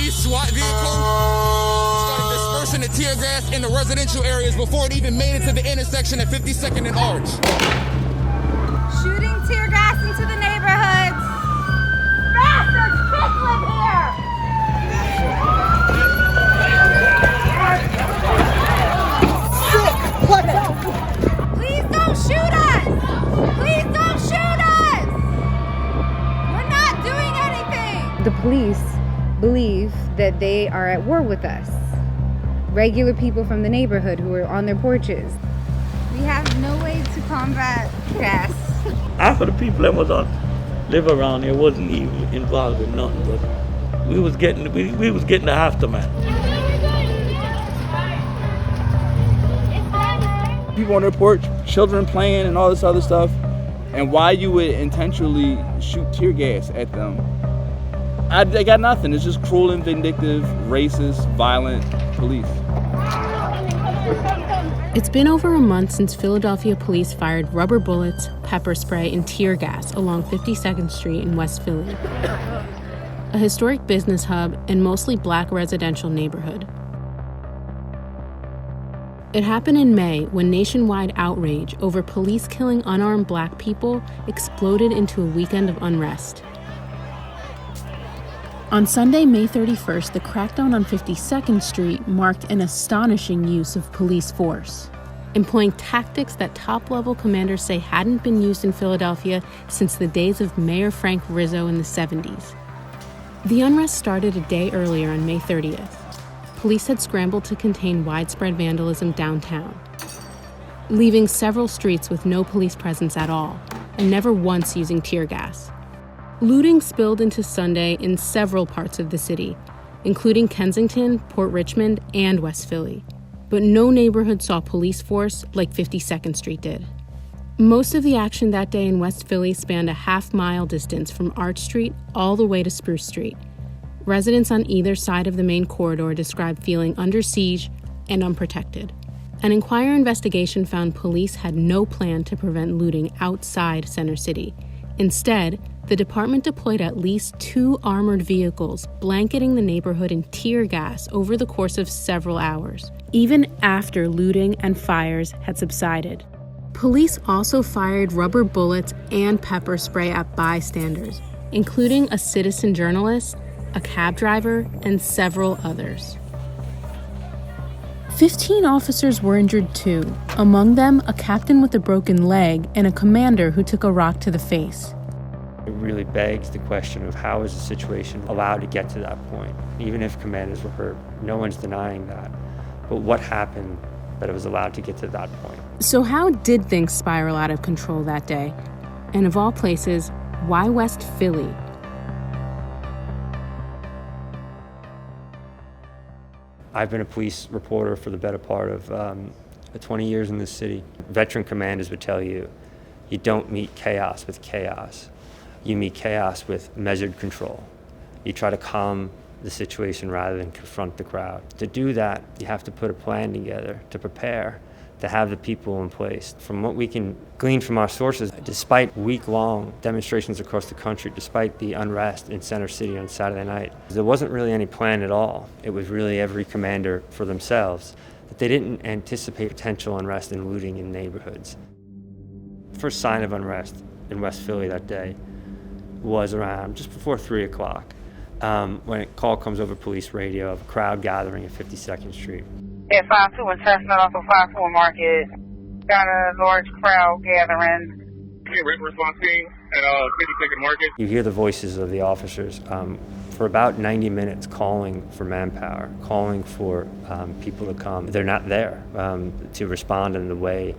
police SWAT vehicle started dispersing the tear gas in the residential areas before it even made it to the intersection at 52nd and Orange. Shooting tear gas into the neighborhoods. Bastards, Brooklyn here! Please don't shoot us! Please don't shoot us! We're not doing anything! The police believe that they are at war with us. Regular people from the neighborhood who are on their porches. We have no way to combat gas. Half of the people that live around here wasn't even involved in nothing, but we was getting the aftermath. People on their porch, children playing and all this other stuff, and why you would intentionally shoot tear gas at them, I got nothing. It's just cruel and vindictive, racist, violent police. It's been over a month since Philadelphia police fired rubber bullets, pepper spray, and tear gas along 52nd Street in West Philly, a historic business hub and mostly black residential neighborhood. It happened in May when nationwide outrage over police killing unarmed black people exploded into a weekend of unrest. On Sunday, May 31st, the crackdown on 52nd Street marked an astonishing use of police force, employing tactics that top-level commanders say hadn't been used in Philadelphia since the days of Mayor Frank Rizzo in the 70s. The unrest started a day earlier on May 30th. Police had scrambled to contain widespread vandalism downtown, leaving several streets with no police presence at all, and never once using tear gas. Looting spilled into Sunday in several parts of the city, including Kensington, Port Richmond, and West Philly. But no neighborhood saw police force like 52nd Street did. Most of the action that day in West Philly spanned a half-mile distance from Arch Street all the way to Spruce Street. Residents on either side of the main corridor described feeling under siege and unprotected. An Enquirer investigation found police had no plan to prevent looting outside Center City. Instead, the department deployed at least 2 armored vehicles, blanketing the neighborhood in tear gas over the course of several hours, even after looting and fires had subsided. Police also fired rubber bullets and pepper spray at bystanders, including a citizen journalist, a cab driver, and several others. 15 officers were injured too, among them a captain with a broken leg and a commander who took a rock to the face. It really begs the question of how is the situation allowed to get to that point? Even if commanders were hurt, no one's denying that. But what happened that it was allowed to get to that point? So how did things spiral out of control that day? And of all places, why West Philly? I've been a police reporter for the better part of 20 years in this city. Veteran commanders would tell you, you don't meet chaos with chaos. You meet chaos with measured control. You try to calm the situation rather than confront the crowd. To do that, you have to put a plan together, to prepare, to have the people in place. From what we can glean from our sources, despite week-long demonstrations across the country, despite the unrest in Center City on Saturday night, there wasn't really any plan at all. It was really every commander for themselves. That they didn't anticipate potential unrest and looting in neighborhoods. The first sign of unrest in West Philly that day was around just before 3 o'clock, when a call comes over police radio of a crowd gathering at 52nd Street. At 52 and Chestnut off of 54 Market, got a large crowd gathering. Response team at 52nd Market. You hear the voices of the officers for about 90 minutes calling for manpower, calling for people to come. They're not there to respond in the way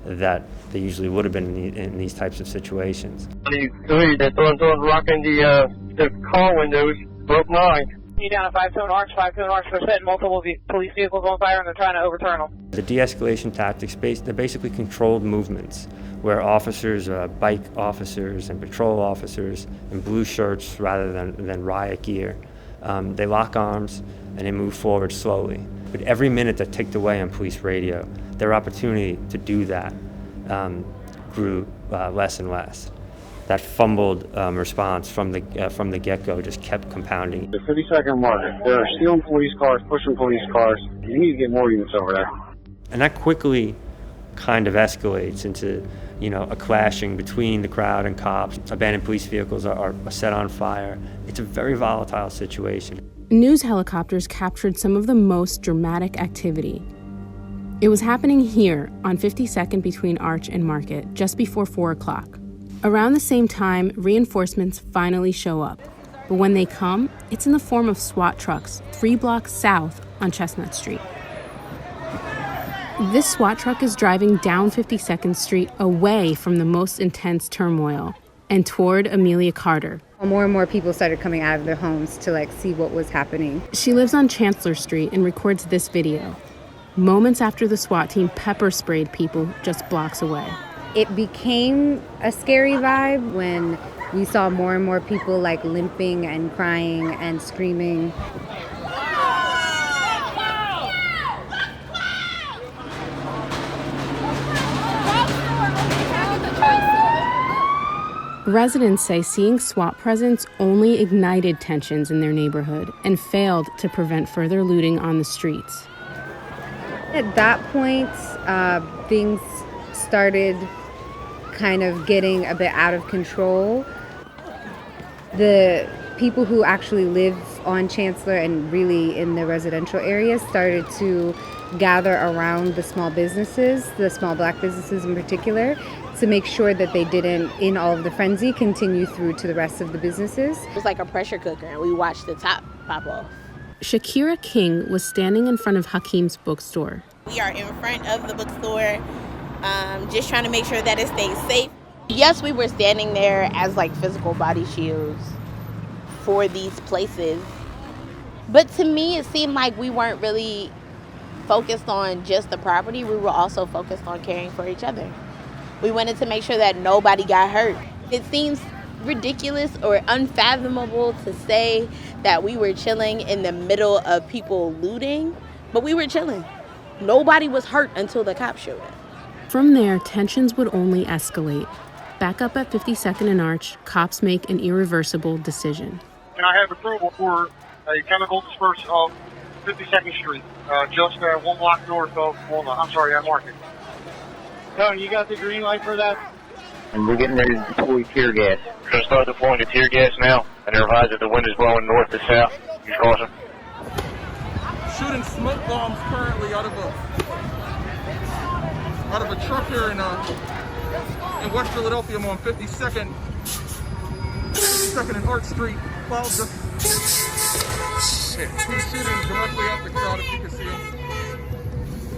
that they usually would have been in these types of situations. You see that those rocking the car windows broke mine. You down at 52 and Orange, 52 and Orange, they're setting multiple police vehicles on fire and they're trying to overturn them. The de-escalation tactics, they're basically controlled movements where officers, bike officers and patrol officers in blue shirts rather than riot gear, they lock arms and they move forward slowly. But every minute that ticked away on police radio, their opportunity to do that grew less and less. That fumbled response from the get-go just kept compounding. The 52nd Market, they're stealing police cars, pushing police cars. You need to get more units over there. And that quickly kind of escalates into, a clashing between the crowd and cops. Abandoned police vehicles are set on fire. It's a very volatile situation. News helicopters captured some of the most dramatic activity. It was happening here on 52nd between Arch and Market just before 4 o'clock. Around the same time, reinforcements finally show up. But when they come, it's in the form of SWAT trucks 3 blocks south on Chestnut Street. This SWAT truck is driving down 52nd Street away from the most intense turmoil and toward Amelia Carter. More and more people started coming out of their homes to see what was happening. She lives on Chancellor Street and records this video. Moments after the SWAT team pepper sprayed people just blocks away. It became a scary vibe when we saw more and more people limping and crying and screaming. Residents say seeing SWAT presence only ignited tensions in their neighborhood and failed to prevent further looting on the streets. At that point, things started kind of getting a bit out of control. The people who actually live on Chancellor and really in the residential areas started to gather around the small businesses, the small black businesses in particular, to make sure that they didn't, in all of the frenzy, continue through to the rest of the businesses. It was like a pressure cooker, and we watched the top pop off. Shakira King was standing in front of Hakeem's bookstore. We are in front of the bookstore, just trying to make sure that it stays safe. Yes, we were standing there as physical body shields for these places. But to me, it seemed like we weren't really focused on just the property. We were also focused on caring for each other. We wanted to make sure that nobody got hurt. It seems ridiculous or unfathomable to say that we were chilling in the middle of people looting, but we were chilling. Nobody was hurt until the cops showed up. From there, tensions would only escalate. Back up at 52nd and Arch, cops make an irreversible decision. Can I have approval for a chemical dispersal of 52nd Street, just 1 block north of Market? Tony, you got the green light for that? And we're getting ready to deploy tear gas. We're going to start deploying the tear gas now, and they're advised that the wind is blowing north to south. You're crossing. Shooting smoke bombs currently out of a truck here in West Philadelphia. I'm on 52nd and Arch Street. Clouds just shit. He's shooting directly at the crowd, if you can see him.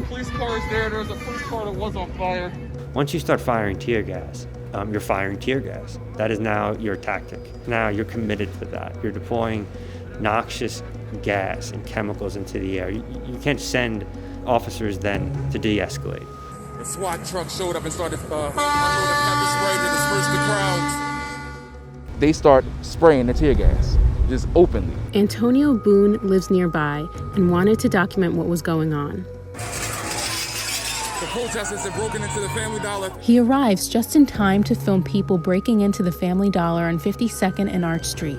Police cars there. There's a police car that was on fire. Once you start firing tear gas, you're firing tear gas. That is now your tactic. Now you're committed to that. You're deploying noxious gas and chemicals into the air. You can't send officers then to de-escalate. The SWAT truck showed up and started pepper spray to disperse the crowds. They start spraying the tear gas, just openly. Antonio Boone lives nearby and wanted to document what was going on. The protesters had broken into the Family Dollar. He arrives just in time to film people breaking into the Family Dollar on 52nd and Arch Street.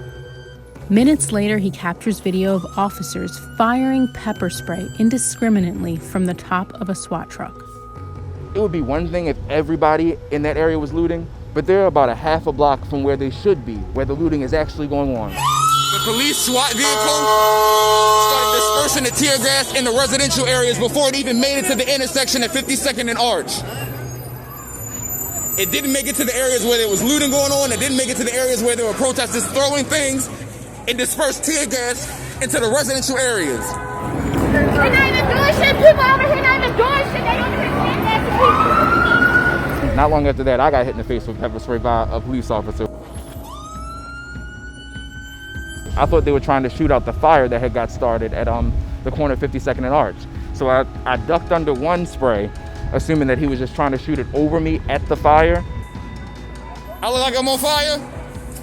Minutes later, he captures video of officers firing pepper spray indiscriminately from the top of a SWAT truck. It would be one thing if everybody in that area was looting, but they're about a half a block from where they should be, where the looting is actually going on. The police SWAT vehicle started dispersing the tear gas in the residential areas before it even made it to the intersection at 52nd and Arch. It didn't make it to the areas where there was looting going on. It didn't make it to the areas where there were protesters throwing things. It dispersed tear gas into the residential areas. They're not even doing shit. People over here not even doing shit. They don't even stand next to people. Not long after that, I got hit in the face with pepper spray by a police officer. I thought they were trying to shoot out the fire that had got started at the corner of 52nd and Arch. So I ducked under one spray, assuming that he was just trying to shoot it over me at the fire. I look like I'm on fire?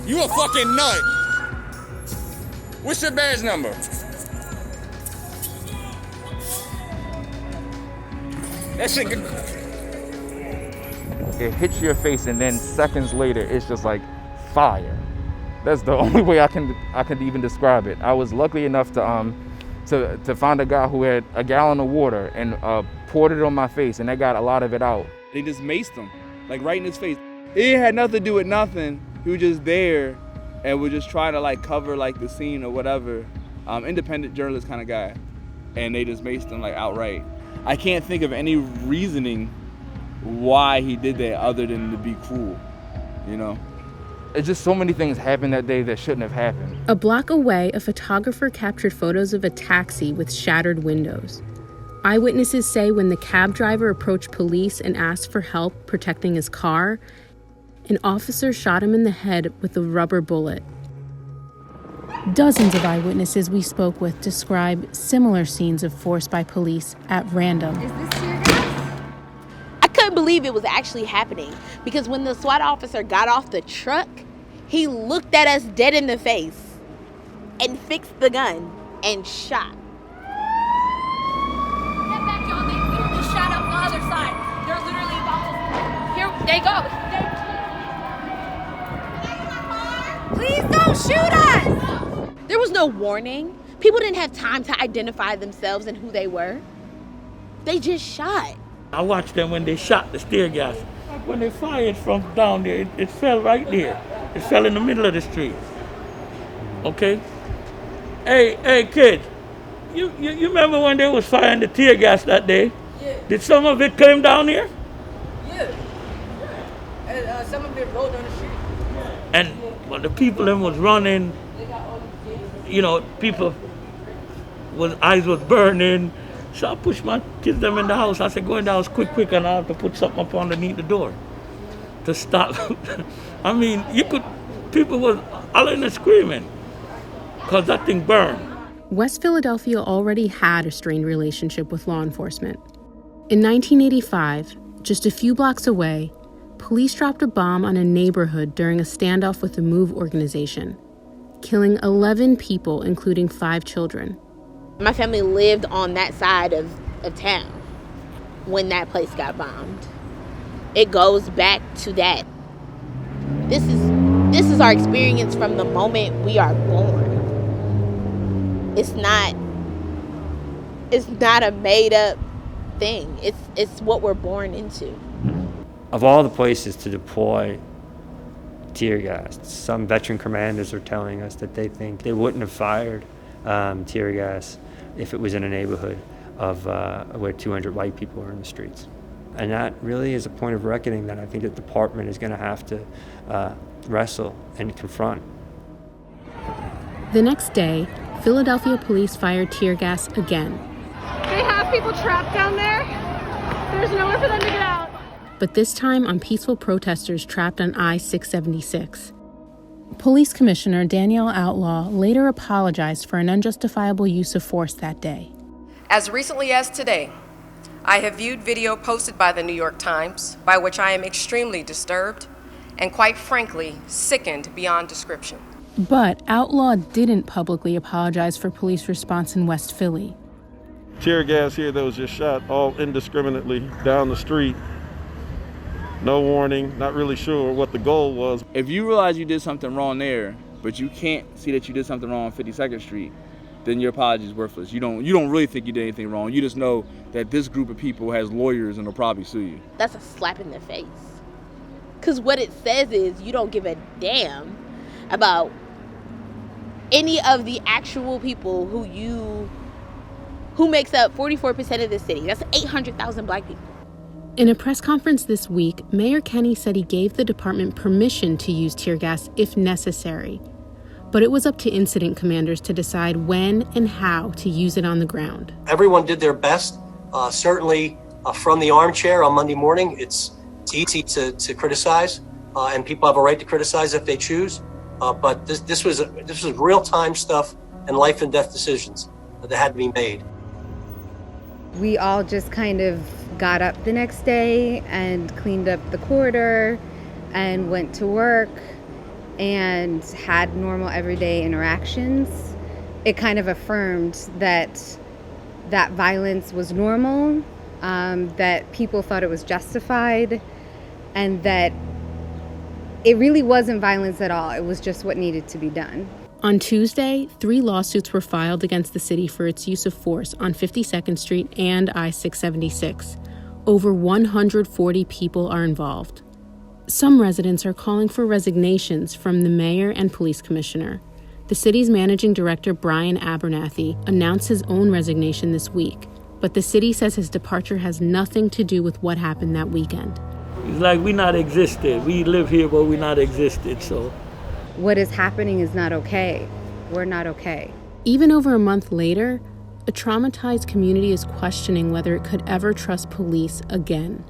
You a fucking nut. What's your badge number? That shit. It hits your face, and then seconds later, it's just like fire. That's the only way I could even describe it. I was lucky enough to find a guy who had a gallon of water and poured it on my face, and that got a lot of it out. They just maced him, like right in his face. It had nothing to do with nothing. He was just there and was just trying to like cover like the scene or whatever. Independent journalist kind of guy. And they just maced him like outright. I can't think of any reasoning why he did that other than to be cruel, you know? It's just so many things happened that day that shouldn't have happened. A block away, a photographer captured photos of a taxi with shattered windows. Eyewitnesses say when the cab driver approached police and asked for help protecting his car, an officer shot him in the head with a rubber bullet. Dozens of eyewitnesses we spoke with describe similar scenes of force by police at random. Is this tear gas? I couldn't believe it was actually happening because when the SWAT officer got off the truck, he looked at us dead in the face and fixed the gun and shot. Get back, y'all. They literally shot up the other side. They're literally about to... Here they go. Please don't shoot us! There was no warning. People didn't have time to identify themselves and who they were. They just shot. I watched them when they shot the tear gas. When they fired from down there, it fell right there. It fell in the middle of the street. Okay? Hey, kids, you remember when they was firing the tear gas that day? Yeah. Did some of it come down here? Yeah. And some of it rolled down the street. And when the people them was running, you know, people eyes was burning. So I pushed my kids them in the house. I said, go in the house quick, and I have to put something up underneath the door to stop. I mean, people was hollering and screaming because that thing burned. West Philadelphia already had a strained relationship with law enforcement. In 1985, just a few blocks away, police dropped a bomb on a neighborhood during a standoff with the MOVE organization, killing 11 people, including 5 children. My family lived on that side of town when that place got bombed. It goes back to that. This is our experience from the moment we are born. It's not a made up thing. It's what we're born into. Of all the places to deploy tear gas, some veteran commanders are telling us that they think they wouldn't have fired tear gas if it was in a neighborhood of where 200 white people are in the streets. And that really is a point of reckoning that I think the department is going to have to wrestle and confront. The next day, Philadelphia police fired tear gas again. They have people trapped down there. There's nowhere for them to get out. But this time on peaceful protesters trapped on I-676. Police Commissioner Danielle Outlaw later apologized for an unjustifiable use of force that day. As recently as today, I have viewed video posted by the New York Times, by which I am extremely disturbed and quite frankly, sickened beyond description. But Outlaw didn't publicly apologize for police response in West Philly. Tear gas here that was just shot all indiscriminately down the street. No warning, not really sure what the goal was. If you realize you did something wrong there, but you can't see that you did something wrong on 52nd Street, then your apology is worthless. You don't really think you did anything wrong. You just know that this group of people has lawyers and will probably sue you. That's a slap in the face. Because what it says is you don't give a damn about any of the actual people who makes up 44% of the city. That's 800,000 black people. In a press conference this week, Mayor Kenney said he gave the department permission to use tear gas if necessary. But it was up to incident commanders to decide when and how to use it on the ground. Everyone did their best. Certainly from the armchair on Monday morning, it's easy to criticize, and people have a right to criticize if they choose. But this was real-time stuff and life and death decisions that had to be made. We all just kind of got up the next day and cleaned up the corridor and went to work and had normal everyday interactions. It kind of affirmed that violence was normal, that people thought it was justified, and that It really wasn't violence at all. It was just what needed to be done. On Tuesday, 3 lawsuits were filed against the city for its use of force on 52nd Street and I-676. Over 140 people are involved. Some residents are calling for resignations from the mayor and police commissioner. The city's managing director, Brian Abernathy, announced his own resignation this week, but the city says his departure has nothing to do with what happened that weekend. It's like we not existed. We live here, but we not existed, so. What is happening is not okay. We're not okay. Even over a month later, a traumatized community is questioning whether it could ever trust police again.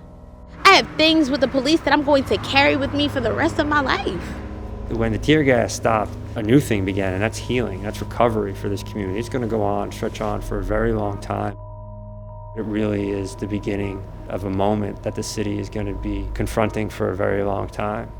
I have things with the police that I'm going to carry with me for the rest of my life. When the tear gas stopped, a new thing began, and that's healing. That's recovery for this community. It's going to go on, stretch on for a very long time. It really is the beginning of a moment that the city is going to be confronting for a very long time.